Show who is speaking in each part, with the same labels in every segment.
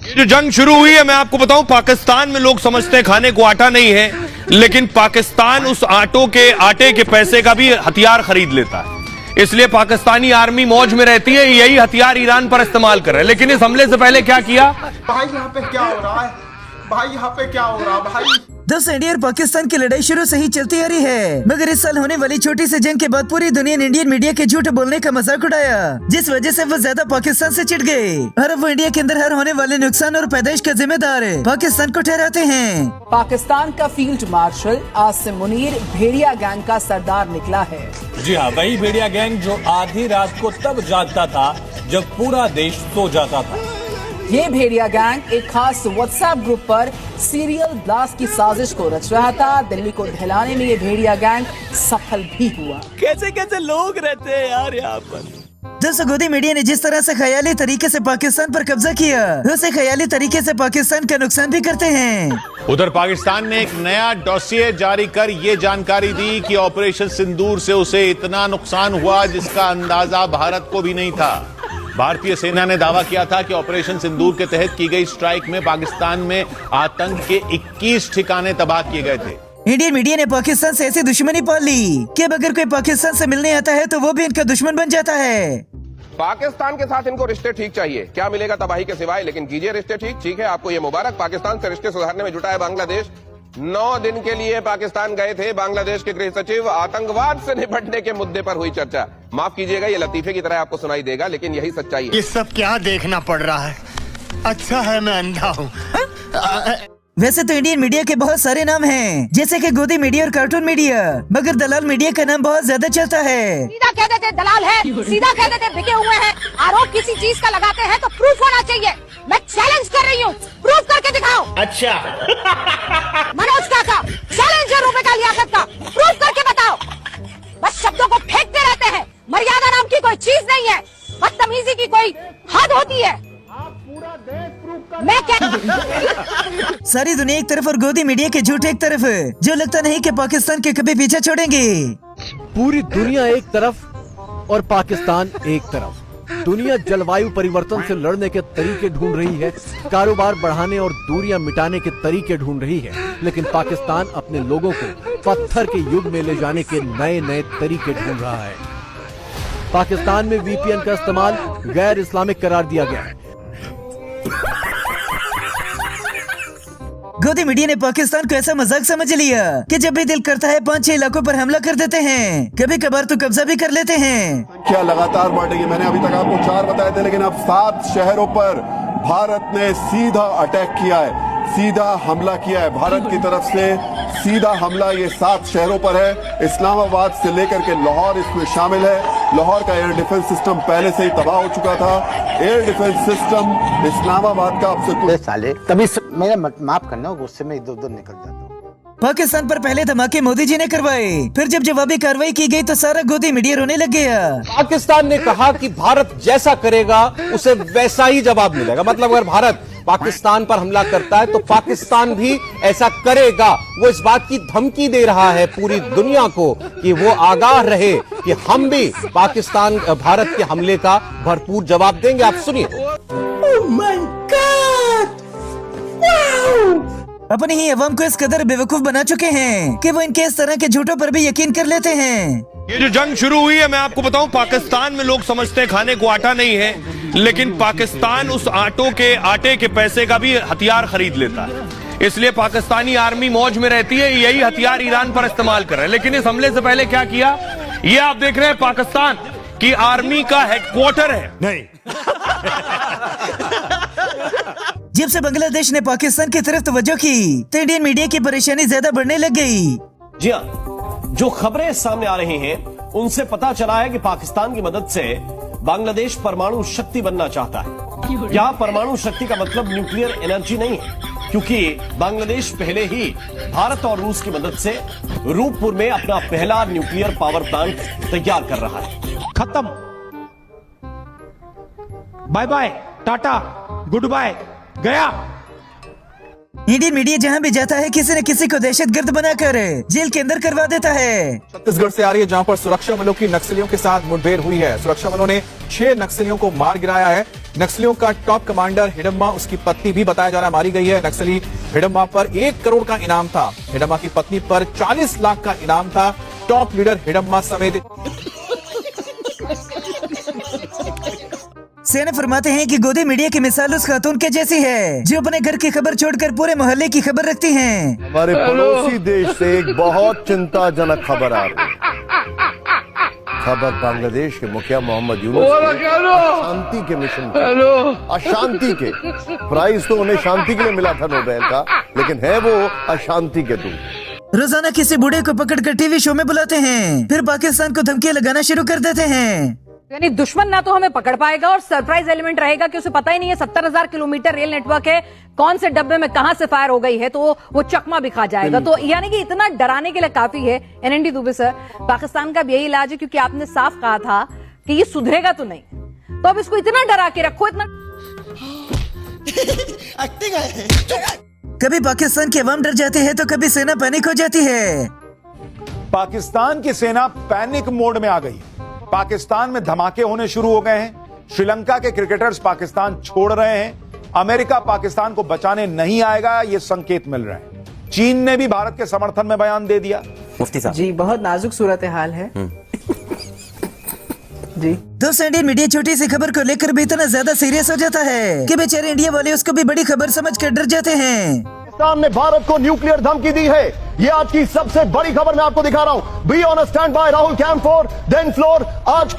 Speaker 1: ये जो जंग शुरू हुई है, मैं आपको बताऊं, पाकिस्तान में लोग समझते हैं खाने को आटा नहीं है, लेकिन पाकिस्तान उस आटे के पैसे का भी हथियार खरीद लेता है। इसलिए पाकिस्तानी आर्मी मौज में रहती है। यही हथियार ईरान पर इस्तेमाल कर रहे हैं। लेकिन इस हमले से पहले क्या किया?
Speaker 2: भाई यहाँ पे क्या हो रहा है? भाई यहाँ पे क्या हो रहा है भाई?
Speaker 3: दोस्तों, इंडिया और पाकिस्तान की लड़ाई शुरू से ही चलती आ रही है, मगर इस साल होने वाली छोटी सी जंग के बाद पूरी दुनिया ने इंडियन मीडिया के झूठ बोलने का मजाक उड़ाया, जिस वजह से वो ज्यादा पाकिस्तान से चिढ़ गए और अब वो इंडिया के अंदर हर होने वाले नुकसान और पैदाइश का जिम्मेदार पाकिस्तान को ठहराते हैं।
Speaker 4: पाकिस्तान का फील्ड मार्शल आसिम मुनीर भेड़िया गैंग का सरदार निकला है। जी हाँ, वही भेड़िया गैंग जो आधी रात को तब जागता था जब पूरा देश सो जाता था। ये भेड़िया गैंग एक खास व्हाट्सएप ग्रुप पर सीरियल ब्लास्ट की साजिश को रच रहा था। दिल्ली को दहलाने में ये भेड़िया गैंग सफल भी हुआ। कैसे कैसे लोग रहते हैं यार यहाँ पर।
Speaker 3: दोस्तों, गोदी मीडिया ने जिस तरह से ख्याली तरीके से पाकिस्तान पर कब्जा किया, उसे ख्याली तरीके से पाकिस्तान का नुकसान भी करते हैं।
Speaker 5: उधर पाकिस्तान ने एक नया डॉसिये जारी कर ये जानकारी दी कि ऑपरेशन सिंदूर से उसे इतना नुकसान हुआ जिसका अंदाजा भारत को भी नहीं था। भारतीय सेना ने दावा किया था कि ऑपरेशन सिंदूर के तहत की गई स्ट्राइक में पाकिस्तान में आतंक के 21 ठिकाने तबाह किए गए थे।
Speaker 3: इंडियन मीडिया ने पाकिस्तान से ऐसी दुश्मनी पाल ली कि अब अगर कोई पाकिस्तान से मिलने आता है तो वो भी इनका दुश्मन बन जाता है।
Speaker 6: पाकिस्तान के साथ इनको रिश्ते ठीक चाहिए, क्या मिलेगा तबाही के सिवाय, लेकिन कीजिए रिश्ते ठीक। ठीक है, आपको ये मुबारक, पाकिस्तान से रिश्ते सुधारने में जुटा है बांग्लादेश। 9 दिन के लिए पाकिस्तान गए थे बांग्लादेश के गृह सचिव। आतंकवाद से निपटने के मुद्दे पर हुई चर्चा। माफ कीजिएगा, ये लतीफे की तरह आपको सुनाई देगा, लेकिन यही सच्चाई है।
Speaker 7: ये सब क्या देखना पड़ रहा है? अच्छा है मैं अंधा हूँ।
Speaker 3: वैसे तो इंडियन मीडिया के बहुत सारे नाम हैं, जैसे कि गोदी मीडिया और कार्टून मीडिया, मगर दलाल मीडिया का नाम बहुत ज्यादा चलता है।
Speaker 8: सीधा कह देते दलाल है, सीधा कह देते बिके हुए हैं। आरोप किसी चीज का लगाते हैं तो प्रूफ होना चाहिए। मैं चैलेंज कर रही हूँ, प्रूफ करके दिखाओ।
Speaker 7: अच्छा
Speaker 8: मनोज काका, चैलेंज रुपए का लियाकत का, प्रूफ करके बताओ। बस शब्दों को फेंकते रहते हैं। मर्यादा नाम की कोई चीज नहीं है, बदतमीजी की कोई हद होती है। मैं क्या
Speaker 3: सारी दुनिया एक तरफ और गोदी मीडिया के झूठ एक तरफ, जो लगता नहीं कि पाकिस्तान के कभी पीछे छोड़ेंगे।
Speaker 9: पूरी दुनिया एक तरफ और पाकिस्तान एक तरफ। दुनिया जलवायु परिवर्तन से लड़ने के तरीके ढूंढ रही है, कारोबार बढ़ाने और दूरियां मिटाने के तरीके ढूंढ रही है, लेकिन पाकिस्तान अपने लोगों को पत्थर के युग में ले जाने के नए नए तरीके ढूंढ रहा है। पाकिस्तान में VPN का इस्तेमाल गैर इस्लामिक करार दिया गया है।
Speaker 3: गोदी मीडिया ने पाकिस्तान को ऐसा मजाक समझ लिया कि जब भी दिल करता है 5-6 इलाकों पर हमला कर देते हैं, कभी कभार तो कब्जा भी कर लेते हैं।
Speaker 10: क्या लगातार बढ़ेगी? मैंने अभी तक आपको 4 बताए थे, लेकिन अब 7 शहरों पर भारत ने सीधा अटैक किया है, सीधा हमला किया है। भारत की तरफ से सीधा हमला ये 7 शहरों पर है। इस्लामाबाद से लेकर के लाहौर इसमें शामिल है। लाहौर का एयर डिफेंस सिस्टम पहले से ही तबाह हो चुका था। एयर डिफेंस सिस्टम इस्लामाबाद का आपसे
Speaker 11: साले तभी मेरा माफ करना, गुस्से में इधर उधर निकल जाता हूँ।
Speaker 3: पाकिस्तान पर पहले धमाके मोदी जी ने करवाए, फिर जब जवाबी कार्रवाई की गई तो सारा गोदी मीडिया रोने लग गया।
Speaker 9: पाकिस्तान ने कहा कि भारत जैसा करेगा उसे वैसा ही जवाब मिलेगा। मतलब अगर भारत पाकिस्तान पर हमला करता है तो पाकिस्तान भी ऐसा करेगा। वो इस बात की धमकी दे रहा है पूरी दुनिया को कि वो आगाह रहे कि हम भी पाकिस्तान भारत के हमले का भरपूर जवाब देंगे। आप सुनिए।
Speaker 3: अपनी ही अवाम को इस कदर बेवकूफ बना चुके हैं कि वो इनके इस तरह के झूठों पर भी यकीन कर लेते हैं।
Speaker 1: ये जो जंग शुरू हुई है, मैं आपको बताऊं, पाकिस्तान में लोग समझते हैं खाने को आटा नहीं है, लेकिन पाकिस्तान उस आटे के पैसे का भी हथियार खरीद लेता है। इसलिए पाकिस्तानी आर्मी मौज में रहती है। यही हथियार ईरान पर इस्तेमाल कर रहे हैं। लेकिन इस हमले से पहले क्या किया? ये आप देख रहे हैं, पाकिस्तान की आर्मी का हेडक्वार्टर है।
Speaker 7: नहीं
Speaker 3: जब से बांग्लादेश ने पाकिस्तान की तरफ तवज्जो की तो इंडियन मीडिया की परेशानी ज्यादा बढ़ने लग गई।
Speaker 12: जी हाँ, जो खबरें सामने आ रही हैं उनसे पता चला है कि पाकिस्तान की मदद से बांग्लादेश परमाणु शक्ति बनना चाहता है। यहाँ परमाणु शक्ति का मतलब न्यूक्लियर एनर्जी नहीं है, क्योंकि बांग्लादेश पहले ही भारत और रूस की मदद से रूपपुर में अपना पहला न्यूक्लियर पावर प्लांट तैयार कर रहा है।
Speaker 13: खत्म, bye bye, tata, good bye, गया।
Speaker 3: इंडियन मीडिया जहां भी जाता है किसी न किसी को दहशतगर्द बनाकर जेल के अंदर करवा देता है।
Speaker 14: छत्तीसगढ़ से आ रही है, जहां पर सुरक्षा बलों की नक्सलियों के साथ मुठभेड़ हुई है। सुरक्षा बलों ने 6 नक्सलियों को मार गिराया है। नक्सलियों का टॉप कमांडर हिडम्मा, उसकी पत्नी भी बताया जा रहा है मारी गई है। नक्सली हिडम्मा पर 1 करोड़ का इनाम था। हिडम्मा की पत्नी पर 40 लाख का इनाम था। टॉप लीडर हिडम्मा समेत
Speaker 3: सेना फरमाते हैं कि गोदी मीडिया की मिसाल उस खातून के जैसी है जो अपने घर की खबर छोड़कर पूरे मोहल्ले की खबर रखती हैं।
Speaker 10: हमारे पड़ोसी देश से एक बहुत चिंताजनक खबर आ रही है। खबर बांग्लादेश के मुखिया मोहम्मद यूनुस शांति के मिशन अशांति के प्राइज तो उन्हें शांति के लिए मिला था नोबेल का, लेकिन है वो अशांति के दूत।
Speaker 3: रोजाना किसी बूढ़े को पकड़कर टीवी शो में बुलाते हैं, फिर पाकिस्तान को धमकियां लगाना शुरू कर देते हैं।
Speaker 8: यानी दुश्मन ना तो हमें पकड़ पाएगा और सरप्राइज एलिमेंट रहेगा कि उसे पता ही नहीं है 70,000 किलोमीटर रेल नेटवर्क है, कौन से डब्बे में कहां से फायर हो गई है, तो वो चकमा भी खा जाएगा। तो यानी कि इतना डराने के लिए काफी है। एनएनडी दुबे सर, पाकिस्तान का भी यही इलाज है, क्योंकि आपने साफ कहा था कि ये सुधरेगा तो नहीं, तो अब इसको इतना डरा के रखो, इतना
Speaker 3: कभी पाकिस्तान की अवाम डर जाती है तो कभी सेना पैनिक हो जाती है।
Speaker 14: पाकिस्तान की सेना पैनिक मोड में आ गई। पाकिस्तान में धमाके होने शुरू हो गए हैं। श्रीलंका के क्रिकेटर्स पाकिस्तान छोड़ रहे हैं। अमेरिका पाकिस्तान को बचाने नहीं आएगा, ये संकेत मिल रहे हैं। चीन ने भी भारत के समर्थन में बयान दे दिया।
Speaker 4: मुफ्ती साहब जी, बहुत नाजुक सूरत हाल है जी।
Speaker 3: दोस्तों, इंडियन मीडिया छोटी सी खबर को लेकर भी इतना ज्यादा सीरियस हो जाता है कि बेचारे इंडिया वाले उसको भी बड़ी खबर समझकर डर जाते हैं।
Speaker 10: पाकिस्तान ने भारत को न्यूक्लियर धमकी दी है। ये आज की सबसे बड़ी खबर मैं आपको दिखा रहा हूं। Be on stand by Rahul camp for then floor. आज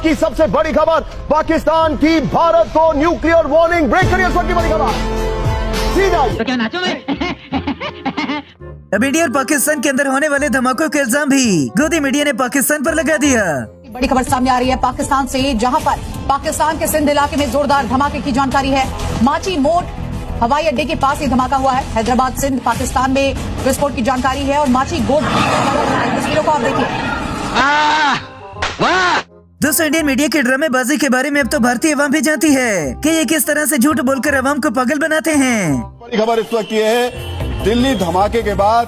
Speaker 10: की सबसे बड़ी खबर, पाकिस्तान की भारत को न्यूक्लियर वार्निंग। ब्रेक करिए, सबकी बड़ी खबर सीधा।
Speaker 8: तो क्या नाचो मैं?
Speaker 3: अब इंडिया और पाकिस्तान के अंदर होने वाले धमाकों के इल्जाम भी गोदी मीडिया ने पाकिस्तान पर लगा दिया।
Speaker 8: बड़ी खबर सामने आ रही है पाकिस्तान से, जहां पर पाकिस्तान के सिंध इलाके में जोरदार धमाके की जानकारी है। माची मोड हवाई अड्डे के पास ये धमाका हुआ है। हैदराबाद सिंध पाकिस्तान में विस्फोट की जानकारी है और माची गोड तस्वीरों को आप देखिए।
Speaker 3: दोस्तों, इंडियन मीडिया के ड्रामेबाजी के बारे में अब तो भारतीय अवाम भी जानती है कि ये किस तरह से झूठ बोलकर अवाम को पागल बनाते हैं।
Speaker 10: बड़ी खबर इस वक्त ये है, दिल्ली धमाके के बाद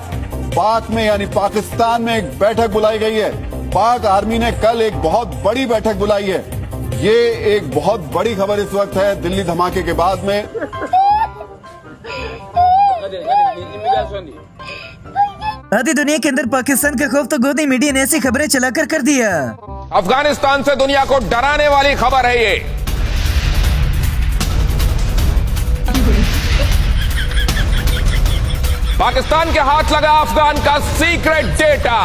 Speaker 10: पाक में यानी पाकिस्तान में एक बैठक बुलाई गई है। पाक आर्मी ने कल एक बहुत बड़ी बैठक बुलाई है। ये एक बहुत बड़ी खबर इस वक्त है दिल्ली धमाके के बाद में।
Speaker 3: आधी दुनिया के अंदर पाकिस्तान का खौफ तो गोदी मीडिया ने ऐसी खबरें चलाकर कर दिया।
Speaker 6: अफगानिस्तान से दुनिया को डराने वाली खबर है ये। पाकिस्तान के हाथ लगा अफगान का सीक्रेट डेटा।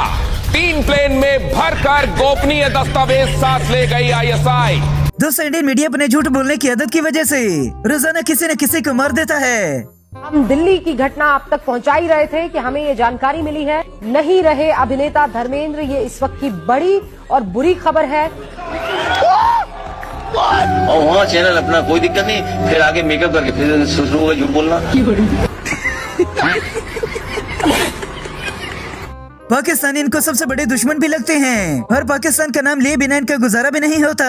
Speaker 6: 3 प्लेन में भरकर गोपनीय दस्तावेज साथ ले गई आईएसआई।
Speaker 3: दोस्तों, इंडियन मीडिया अपने झूठ बोलने की आदत की वजह से रोजाना किसी न किसी को मार देता है।
Speaker 8: हम दिल्ली की घटना आप तक पहुंचा ही रहे थे कि हमें ये जानकारी मिली है, नहीं रहे अभिनेता धर्मेंद्र। ये इस वक्त की बड़ी और बुरी खबर है।
Speaker 12: और वहाँ चैनल अपना कोई दिक्कत नहीं, फिर आगे मेकअप करके फिर शुरू होगा झूठ बोलना।
Speaker 3: पाकिस्तानी इनको सबसे बड़े दुश्मन भी लगते हैं और पाकिस्तान का नाम लिए बिना इनका गुजारा भी नहीं होता।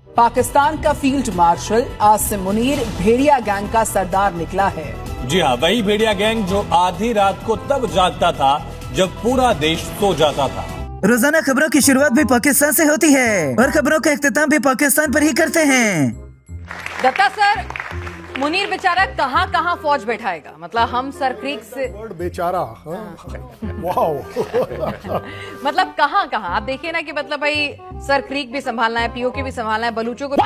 Speaker 4: पाकिस्तान का फील्ड मार्शल आसिम मुनीर भेड़िया गैंग का सरदार निकला है। जी हाँ, वही भेड़िया गैंग जो आधी रात को तब जागता था जब पूरा देश सो जाता था।
Speaker 3: रोजाना खबरों की शुरुआत भी पाकिस्तान से होती है और खबरों का इख्तिताम भी पाकिस्तान पर ही करते हैं।
Speaker 8: दत्ता सर, मुनीर बेचारा कहाँ कहाँ फौज बैठाएगा? मतलब हम सर क्रीक से
Speaker 7: बेचारा वाओ
Speaker 8: मतलब कहाँ कहाँ आप देखिए ना कि मतलब भाई सर क्रीक भी संभालना है, पीओके भी संभालना है, बलूचों को